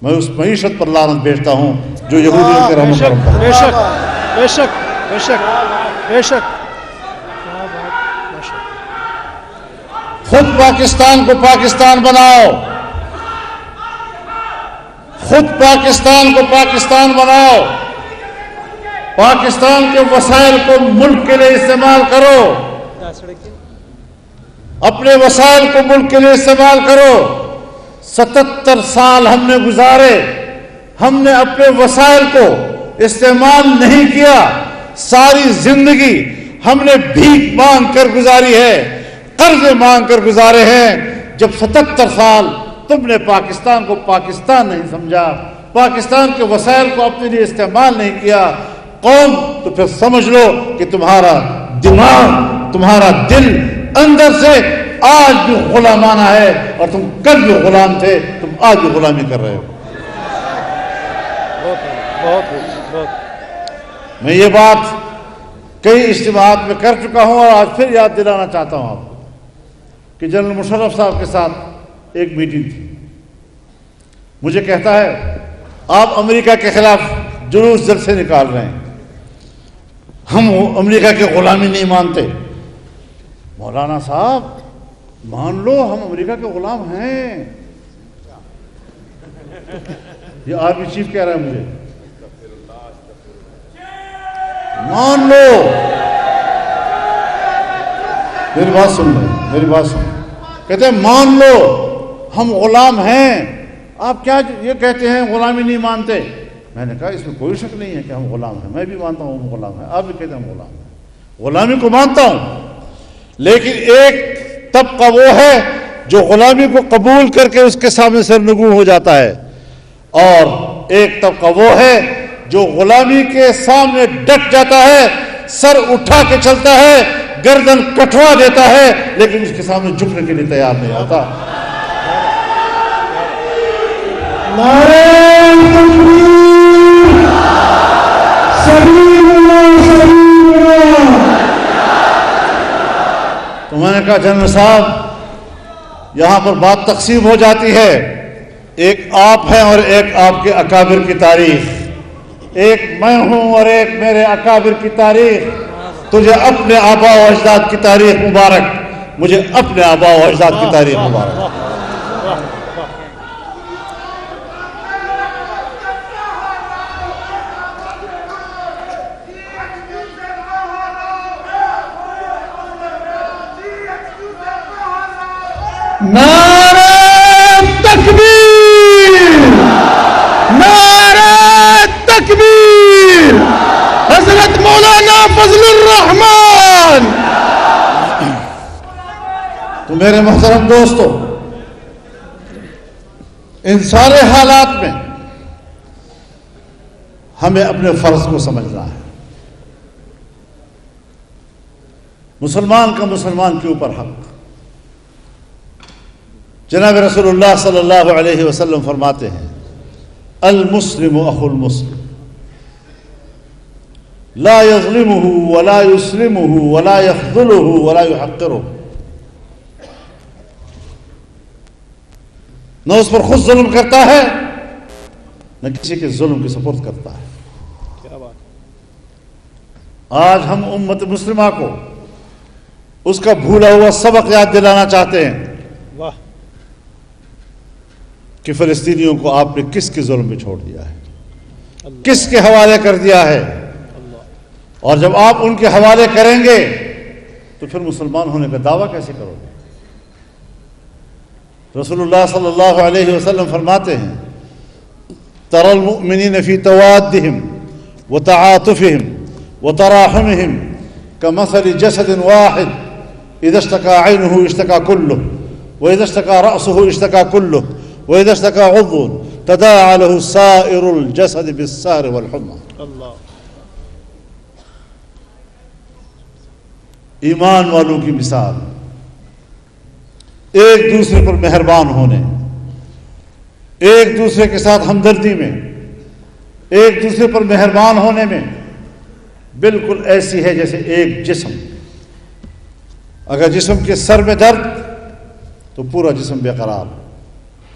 میں اس معیشت پر لعنت بھیجتا ہوں جو یہودیوں کے رحم و کرم پر۔ بے شک بے شک بے شک بے شک۔ خود پاکستان کو پاکستان بناؤ، خود پاکستان کو پاکستان بناؤ، پاکستان کے وسائل کو ملک کے لیے استعمال کرو، اپنے وسائل کو ملک کے لیے استعمال کرو۔ 77 سال ہم نے گزارے، ہم نے اپنے وسائل کو استعمال نہیں کیا، ساری زندگی ہم نے بھیک مانگ کر گزاری ہے، قرض مانگ کر گزارے ہیں۔ جب 77 سال تم نے پاکستان کو پاکستان نہیں سمجھا، پاکستان کے وسائل کو اپنے لیے استعمال نہیں کیا قوم، تو پھر سمجھ لو کہ تمہارا دماغ، تمہارا دل اندر سے آج بھی غلامانہ ہے، اور تم کل بھی غلام تھے، تم آج بھی غلامی کر رہے ہو۔ میں یہ بات کئی اجتماعات میں کر چکا ہوں، اور آج پھر یاد دلانا چاہتا ہوں آپ کو کہ جنرل مشرف صاحب کے ساتھ ایک میٹنگ تھی۔ مجھے کہتا ہے آپ امریکہ کے خلاف جلوس جلسے نکال رہے ہیں، ہم امریکہ کی غلامی نہیں مانتے۔ مولانا صاحب مان لو ہم امریکہ کے غلام ہیں، یہ آرمی چیف کہہ رہا ہے مجھے، مان لو۔ میری بات سن لو، میری بات سن، کہتے ہیں مان لو ہم غلام ہیں، آپ کیا یہ کہتے ہیں غلامی نہیں مانتے؟ میں نے کہا اس میں کوئی شک نہیں ہے کہ ہم غلام ہیں، میں بھی مانتا ہوں ہم غلام ہیں، آپ بھی کہتے ہیں ہم غلام ہیں، غلامی کو مانتا ہوں، لیکن ایک طبقہ وہ ہے جو غلامی کو قبول کر کے اس کے سامنے سرنگوں ہو جاتا ہے، اور ایک طبقہ وہ ہے جو غلامی کے سامنے ڈٹ جاتا ہے، سر اٹھا کے چلتا ہے، گردن کٹوا دیتا ہے، لیکن اس کے سامنے جھکنے کے لیے تیار نہیں ہوتا۔ نعرہ تکبیر، سبیل اللہ سبیل اللہ۔ تو میں نے کہا جنرل صاحب یہاں پر بات تقسیم ہو جاتی ہے، ایک آپ ہیں اور ایک آپ کے اکابر کی تاریخ، ایک میں ہوں اور ایک میرے اکابر کی تاریخ۔ تجھے اپنے آبا و اجداد کی تاریخ مبارک، مجھے اپنے آبا و اجداد کی تاریخ مبارک۔ نعرہ تکبیر، نعرہ تکبیر، حضرت مولانا فضل الرحمان۔ تو میرے محترم دوستو، ان سارے حالات میں ہمیں اپنے فرض کو سمجھنا ہے۔ مسلمان کا مسلمان کے اوپر حق۔ جناب رسول اللہ صلی اللہ علیہ وسلم فرماتے ہیں المسلم اخو المسلم لا يظلمه ولا يسلمه ولا يخذله ولا يحقره۔ نہ اس پر خود ظلم کرتا ہے، نہ کسی کے ظلم کی سپرد کرتا ہے۔ آج ہم امت مسلمہ کو اس کا بھولا ہوا سبق یاد دلانا چاہتے ہیں کہ فلسطینیوں کو آپ نے کس کے ظلم میں چھوڑ دیا ہے، کس کے حوالے کر دیا ہے، اور جب آپ ان کے حوالے کریں گے تو پھر مسلمان ہونے کا دعویٰ کیسے کرو گے؟ رسول اللہ صلی اللہ علیہ وسلم فرماتے ہیں ترى المؤمنین فی توادہم وتعاطفہم وتراحمہم کمثل جسد واحد اذا اشتكى عینہ اشتكى کلہ واذا اشتكى رأسہ اشتكى کلہ وإذا اشتكى عضو تداعى له سائر الجسد بالسهر والحمى۔ ایمان والوں کی مثال ایک دوسرے پر مہربان ہونے، ایک دوسرے کے ساتھ ہمدردی میں، ایک دوسرے پر مہربان ہونے میں بالکل ایسی ہے جیسے ایک جسم، اگر جسم کے سر میں درد تو پورا جسم بے قرار،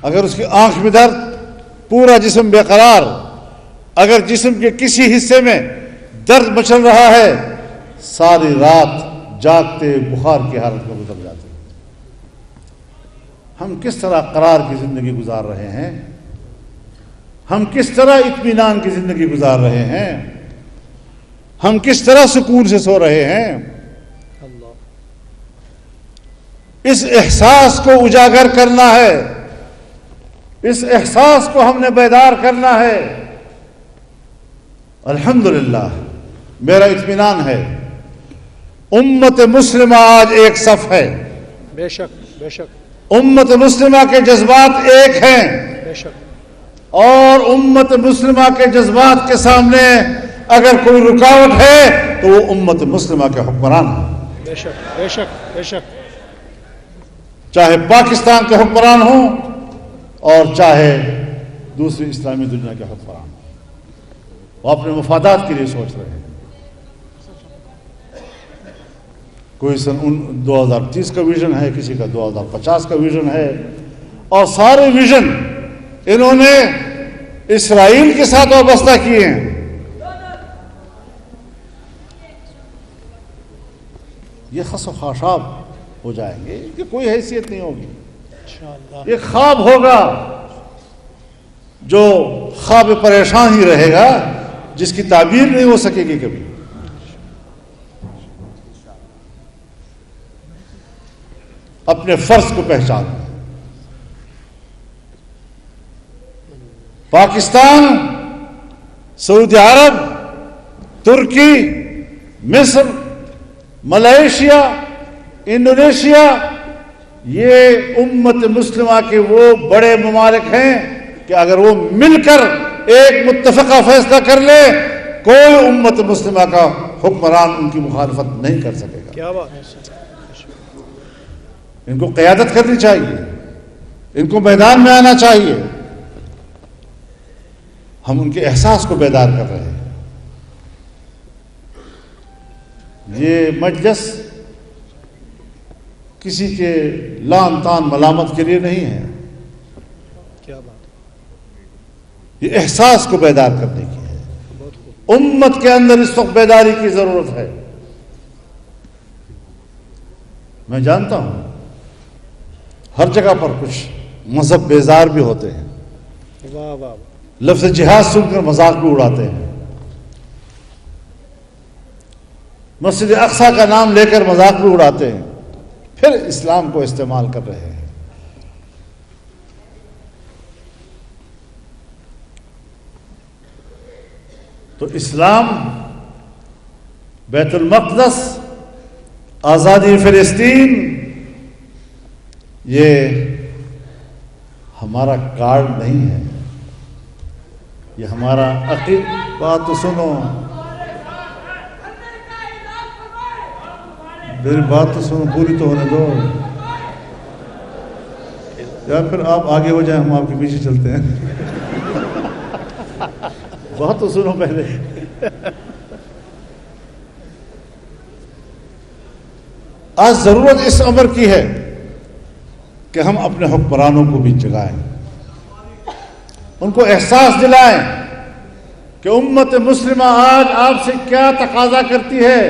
اگر اس کی آنکھ میں درد پورا جسم بے قرار. اگر جسم کے کسی حصے میں درد مچل رہا ہے ساری رات جاگتے بخار کی حالت میں گزر جاتے. ہم کس طرح قرار کی زندگی گزار رہے ہیں؟ ہم کس طرح اطمینان کی زندگی گزار رہے ہیں؟ ہم کس طرح سکون سے سو رہے ہیں؟ اس احساس کو اجاگر کرنا ہے، اس احساس کو ہم نے بیدار کرنا ہے. الحمدللہ میرا اطمینان ہے امت مسلمہ آج ایک صف ہے. بے شک بے شک. امت مسلمہ کے جذبات ایک ہیں. بے شک. اور امت مسلمہ کے جذبات کے سامنے اگر کوئی رکاوٹ ہے تو وہ امت مسلمہ کے حکمران ہیں. بے شک بے شک بے شک. چاہے پاکستان کے حکمران ہوں اور چاہے دوسری اسلامی دنیا کے حکمران ہوں، وہ اپنے مفادات کے لیے سوچ رہے ہیں. کوئی سن 2030 کا ویژن ہے، کسی کا 2050 کا ویژن ہے، اور سارے ویژن انہوں نے اسرائیل کے ساتھ وابستہ کیے ہیں. یہ خس و خاشاب ہو جائیں گے کہ کوئی حیثیت نہیں ہوگی. یہ خواب ہوگا جو خواب پریشان ہی رہے گا، جس کی تعبیر نہیں ہو سکے گی کبھی. اپنے فرض کو پہچان. پاکستان، سعودی عرب، ترکی، مصر، ملائیشیا، انڈونیشیا، یہ امت مسلمہ کے وہ بڑے ممالک ہیں کہ اگر وہ مل کر ایک متفقہ فیصلہ کر لے کوئی امت مسلمہ کا حکمران ان کی مخالفت نہیں کر سکے گا. کیا بات ہے. ان کو قیادت کرنی چاہیے، ان کو میدان میں آنا چاہیے. ہم ان کے احساس کو بیدار کر رہے ہیں. یہ مجلس کسی کے لان تان ملامت کے لیے نہیں ہے. کیا بات. یہ احساس کو بیدار کرنے کی ہے. امت کے اندر اس وقت بیداری کی ضرورت ہے. میں جانتا ہوں ہر جگہ پر کچھ مذہب بیزار بھی ہوتے ہیں. واہ واہ. لفظ جہاد سن کر مذاق بھی اڑاتے ہیں. مسجد اقصی کا نام لے کر مذاق بھی اڑاتے ہیں، پھر اسلام کو استعمال کر رہے ہیں. تو اسلام، بیت المقدس، آزادی فلسطین، یہ ہمارا کارڈ نہیں ہے، یہ ہمارا بات تو سنو، میری بات تو سنو، پوری تو ہونے دو، یا پھر آپ آگے ہو جائیں ہم آپ کے پیچھے چلتے ہیں. بات تو سنو پہلے. آج ضرورت اس امر کی ہے کہ ہم اپنے حکمرانوں کو بھی جگائیں، ان کو احساس دلائیں کہ امت مسلمہ آج آپ سے کیا تقاضا کرتی ہے،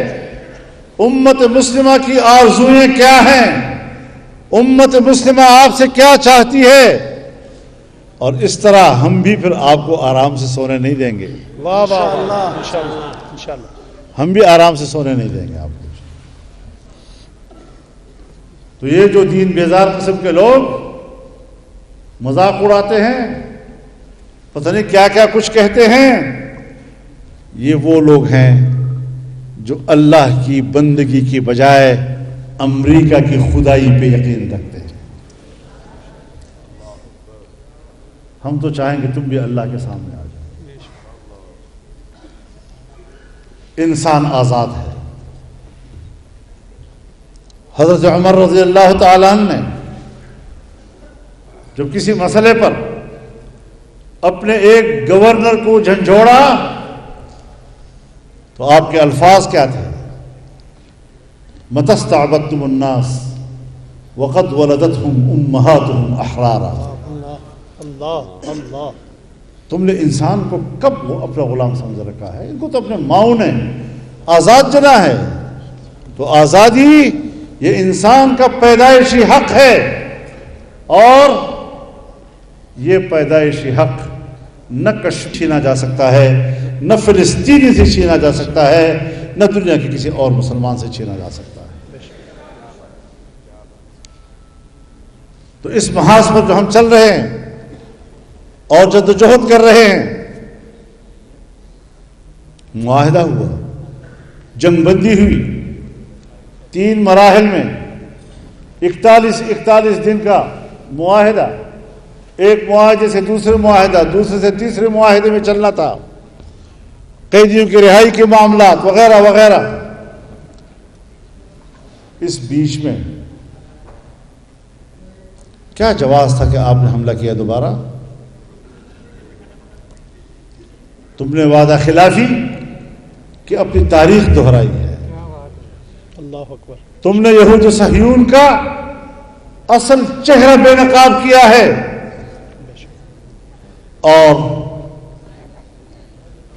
امت مسلمہ کی آرزوئیں کیا ہیں، امت مسلمہ آپ سے کیا چاہتی ہے. اور اس طرح ہم بھی پھر آپ کو آرام سے سونے نہیں دیں گے. واہ واہ انشاءاللہ انشاءاللہ. ہم بھی آرام سے سونے نہیں دیں گے آپ کو. تو یہ جو دین بیزار قسم کے لوگ مذاق اڑاتے ہیں، پتہ نہیں کیا کیا کچھ کہتے ہیں، یہ وہ لوگ ہیں جو اللہ کی بندگی کی بجائے امریکہ کی خدائی پہ یقین رکھتے ہیں. ہم تو چاہیں کہ تم بھی اللہ کے سامنے آ جاؤ. انسان آزاد ہے. حضرت عمر رضی اللہ تعالیٰ عنہ نے جب کسی مسئلے پر اپنے ایک گورنر کو جھنجھوڑا تو آپ کے الفاظ کیا تھے؟ متی استعبدتم الناس وقد ولدتهم امہاتهم احرارا. اللہ اللہ. تم نے انسان کو کب وہ اپنا غلام سمجھ رکھا ہے؟ ان کو تو اپنے ماؤں نے آزاد جنا ہے. تو آزادی یہ انسان کا پیدائشی حق ہے، اور یہ پیدائشی حق نہ کشف چھینا جا سکتا ہے، نہ فلسطینی سے چھینا جا سکتا ہے، نہ دنیا کے کسی اور مسلمان سے چھینا جا سکتا ہے. تو اس محاذ پر جو ہم چل رہے ہیں اور جدوجہد کر رہے ہیں، معاہدہ ہوا، جنگ بندی ہوئی 3 مراحل میں، 41 دن کا معاہدہ، ایک معاہدے سے دوسرے معاہدہ، دوسرے سے تیسرے معاہدے میں چلنا تھا، قیدیوں کی رہائی کے معاملات وغیرہ وغیرہ. اس بیچ میں کیا جواز تھا کہ آپ نے حملہ کیا دوبارہ؟ تم نے وعدہ خلافی کہ اپنی تاریخ دہرائی ہے. اللہ اکبر. تم تم نے یہود و صہیون کا اصل چہرہ بے نقاب کیا ہے، اور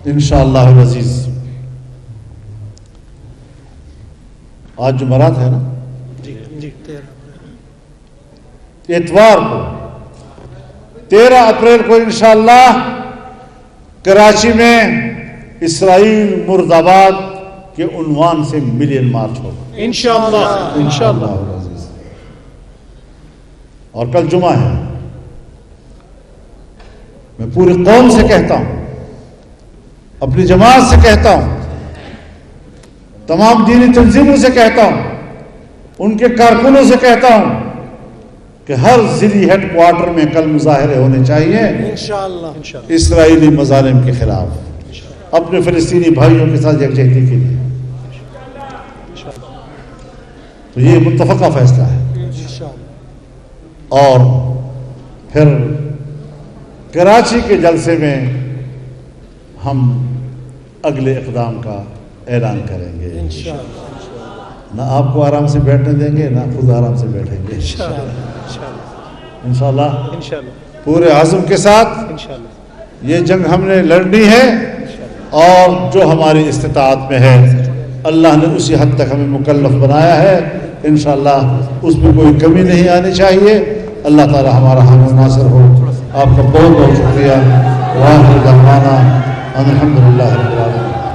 انشاءاللہ العزیز آج جمعرات ہے نا، جی اتوار کو 13 اپریل کو انشاءاللہ کراچی میں اسرائیل مرد آباد کے عنوان سے ملین مارچ ہوگا انشاءاللہ انشاءاللہ. العزیز. اور کل جمعہ ہے. میں پوری قوم سے کہتا ہوں، اپنی جماعت سے کہتا ہوں، تمام دینی تنظیموں سے کہتا ہوں، ان کے کارکنوں سے کہتا ہوں کہ ہر ضلعی ہیڈ کوارٹر میں کل مظاہرے ہونے چاہیے انشاءاللہ. اسرائیلی مظالم کے خلاف، اپنے فلسطینی بھائیوں کے ساتھ یکجہتی کے لیے. تو یہ متفقہ فیصلہ ہے. اور پھر کراچی کے جلسے میں ہم اگلے اقدام کا اعلان کریں گے. نہ آپ کو آرام سے بیٹھنے دیں گے، نہ خود آرام سے بیٹھیں گے انشاءاللہ. پورے عزم کے ساتھ یہ جنگ ہم نے لڑنی ہے، اور جو ہماری استطاعت میں ہے اللہ نے اسی حد تک ہمیں مکلف بنایا ہے. انشاءاللہ اس میں کوئی کمی نہیں آنی چاہیے. اللہ تعالی ہمارا حام و ناصر ہو. آپ کا بہت بہت شکریہ. وآخر دعوانا ان الحمدللہ رب العالمین.